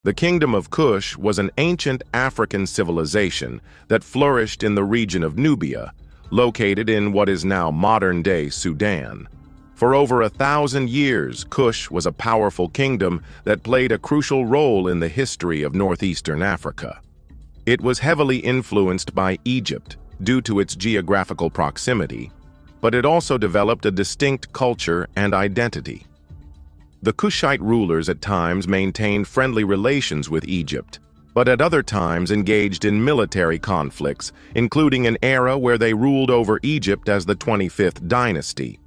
The Kingdom of Kush was an ancient African civilization that flourished in the region of Nubia, located in what is now modern-day Sudan. For over 1,000 years, Kush was a powerful kingdom that played a crucial role in the history of northeastern Africa. It was heavily influenced by Egypt due to its geographical proximity, but it also developed a distinct culture and identity. The Kushite rulers at times maintained friendly relations with Egypt, but at other times engaged in military conflicts, including an era where they ruled over Egypt as the 25th dynasty.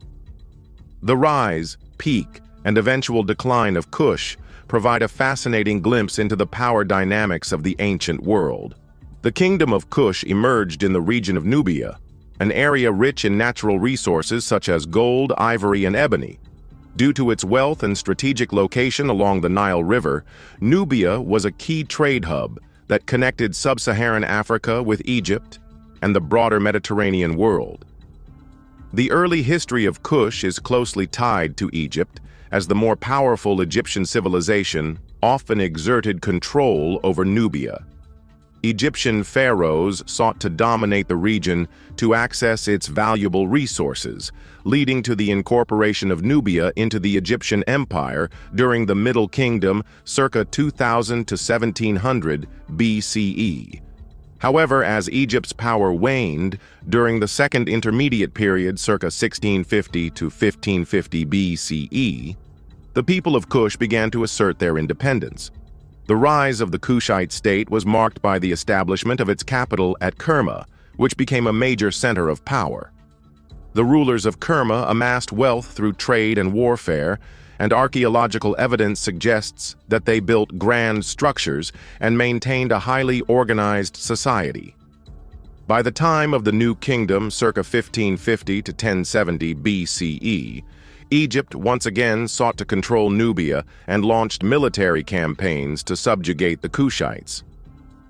The rise, peak, and eventual decline of Kush provide a fascinating glimpse into the power dynamics of the ancient world. The Kingdom of Kush emerged in the region of Nubia, an area rich in natural resources such as gold, ivory, and ebony. Due to its wealth and strategic location along the Nile River, Nubia was a key trade hub that connected sub-Saharan Africa with Egypt and the broader Mediterranean world. The early history of Kush is closely tied to Egypt, as the more powerful Egyptian civilization often exerted control over Nubia. Egyptian pharaohs sought to dominate the region to access its valuable resources, leading to the incorporation of Nubia into the Egyptian Empire during the Middle Kingdom circa 2000 to 1700 BCE. However, as Egypt's power waned during the Second Intermediate Period circa 1650 to 1550 BCE, the people of Kush began to assert their independence. The rise of the Kushite state was marked by the establishment of its capital at Kerma, which became a major center of power. The rulers of Kerma amassed wealth through trade and warfare, and archaeological evidence suggests that they built grand structures and maintained a highly organized society. By the time of the New Kingdom, circa 1550 to 1070 BCE, Egypt once again sought to control Nubia and launched military campaigns to subjugate the Kushites.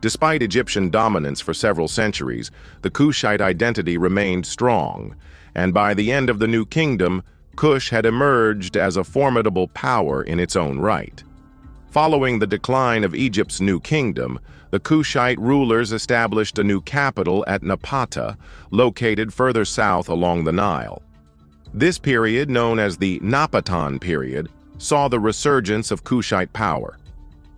Despite Egyptian dominance for several centuries, the Kushite identity remained strong, and by the end of the New Kingdom, Kush had emerged as a formidable power in its own right. Following the decline of Egypt's New Kingdom, the Kushite rulers established a new capital at Napata, located further south along the Nile. This period, known as the Napatan period, saw the resurgence of Kushite power.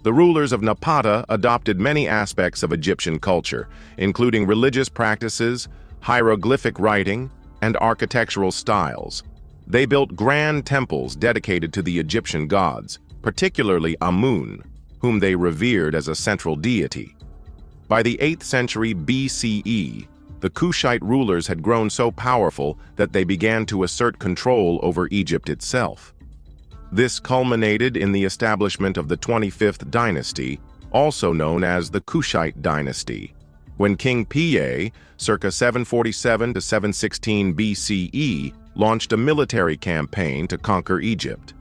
The rulers of Napata adopted many aspects of Egyptian culture, including religious practices, hieroglyphic writing, and architectural styles. They built grand temples dedicated to the Egyptian gods, particularly Amun, whom they revered as a central deity. By the 8th century BCE, the Kushite rulers had grown so powerful that they began to assert control over Egypt itself. This culminated in the establishment of the 25th dynasty, also known as the Kushite dynasty, when King Meroë, circa 747 to 716 BCE, launched a military campaign to conquer Egypt.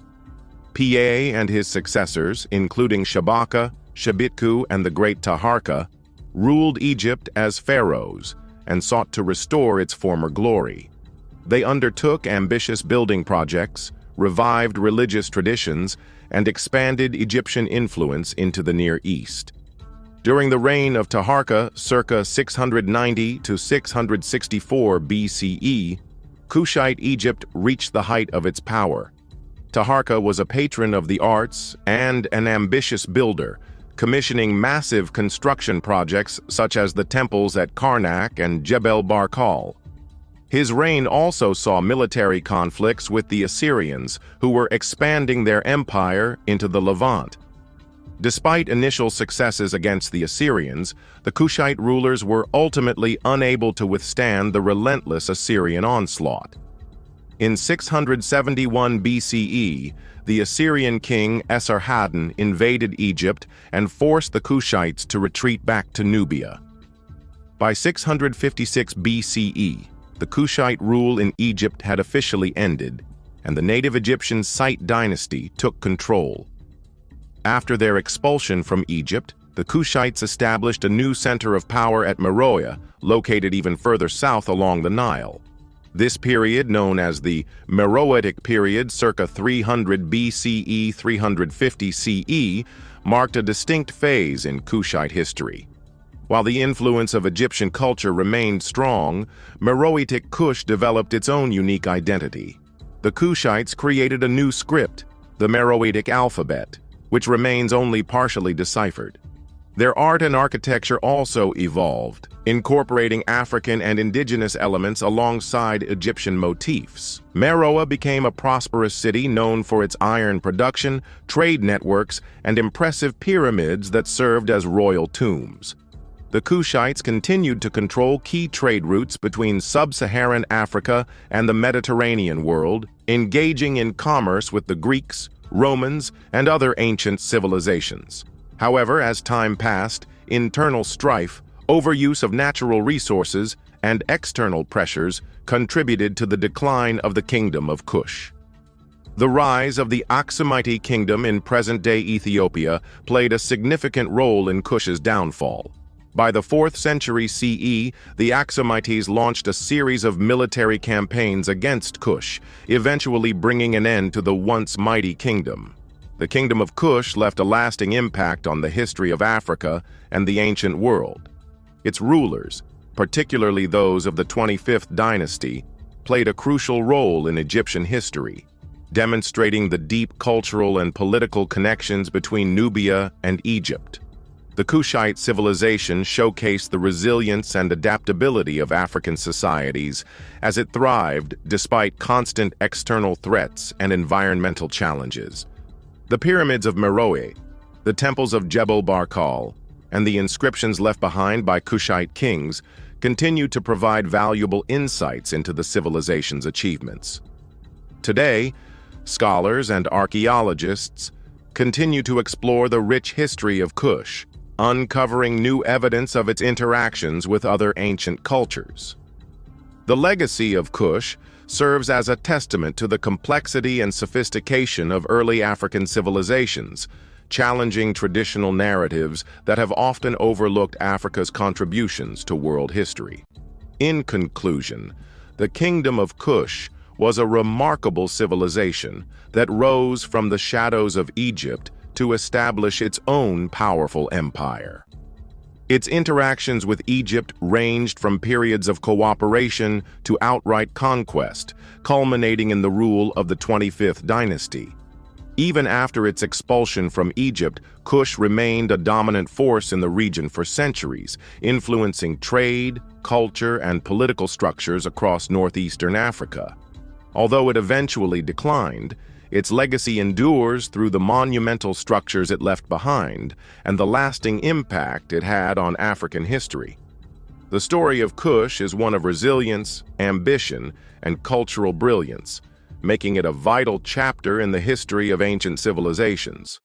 Meroë and his successors, including Shabaka, Shabitku, and the Great Taharka, ruled Egypt as pharaohs and sought to restore its former glory. They undertook ambitious building projects, revived religious traditions, and expanded Egyptian influence into the Near East. During the reign of Taharka, circa 690 to 664 BCE, Kushite Egypt reached the height of its power. Taharka was a patron of the arts and an ambitious builder, commissioning massive construction projects such as the temples at Karnak and Jebel Barkal. His reign also saw military conflicts with the Assyrians, who were expanding their empire into the Levant. Despite initial successes against the Assyrians, the Kushite rulers were ultimately unable to withstand the relentless Assyrian onslaught. In 671 BCE, the Assyrian king Esarhaddon invaded Egypt and forced the Kushites to retreat back to Nubia. By 656 BCE, the Kushite rule in Egypt had officially ended, and the native Egyptian Site dynasty took control. After their expulsion from Egypt, the Kushites established a new center of power at Meroë, located even further south along the Nile. This period, known as the Meroitic period circa 300 BCE 350 CE, marked a distinct phase in Kushite history. While the influence of Egyptian culture remained strong, Meroitic Kush developed its own unique identity. The Kushites created a new script, the Meroitic alphabet, which remains only partially deciphered. Their art and architecture also evolved, incorporating African and indigenous elements alongside Egyptian motifs. Meroë became a prosperous city known for its iron production, trade networks, and impressive pyramids that served as royal tombs. The Kushites continued to control key trade routes between sub-Saharan Africa and the Mediterranean world, engaging in commerce with the Greeks, Romans, and other ancient civilizations. However, as time passed, internal strife, overuse of natural resources, and external pressures contributed to the decline of the Kingdom of Kush. The rise of the Aksumite kingdom in present-day Ethiopia played a significant role in Kush's downfall. By the 4th century CE, the Aksumites launched a series of military campaigns against Kush, eventually bringing an end to the once mighty kingdom. The Kingdom of Kush left a lasting impact on the history of Africa and the ancient world. Its rulers, particularly those of the 25th dynasty, played a crucial role in Egyptian history, demonstrating the deep cultural and political connections between Nubia and Egypt. The Kushite civilization showcased the resilience and adaptability of African societies as it thrived despite constant external threats and environmental challenges. The pyramids of Meroë, the temples of Jebel Barkal, and the inscriptions left behind by Kushite kings continue to provide valuable insights into the civilization's achievements. Today, scholars and archaeologists continue to explore the rich history of Kush, uncovering new evidence of its interactions with other ancient cultures. The legacy of Kush serves as a testament to the complexity and sophistication of early African civilizations, challenging traditional narratives that have often overlooked Africa's contributions to world history. In conclusion, the Kingdom of Kush was a remarkable civilization that rose from the shadows of Egypt to establish its own powerful empire. Its interactions with Egypt ranged from periods of cooperation to outright conquest, culminating in the rule of the 25th dynasty. Even after its expulsion from Egypt, Kush remained a dominant force in the region for centuries, influencing trade, culture, and political structures across northeastern Africa. Although it eventually declined, its legacy endures through the monumental structures it left behind and the lasting impact it had on African history. The story of Kush is one of resilience, ambition, and cultural brilliance, making it a vital chapter in the history of ancient civilizations.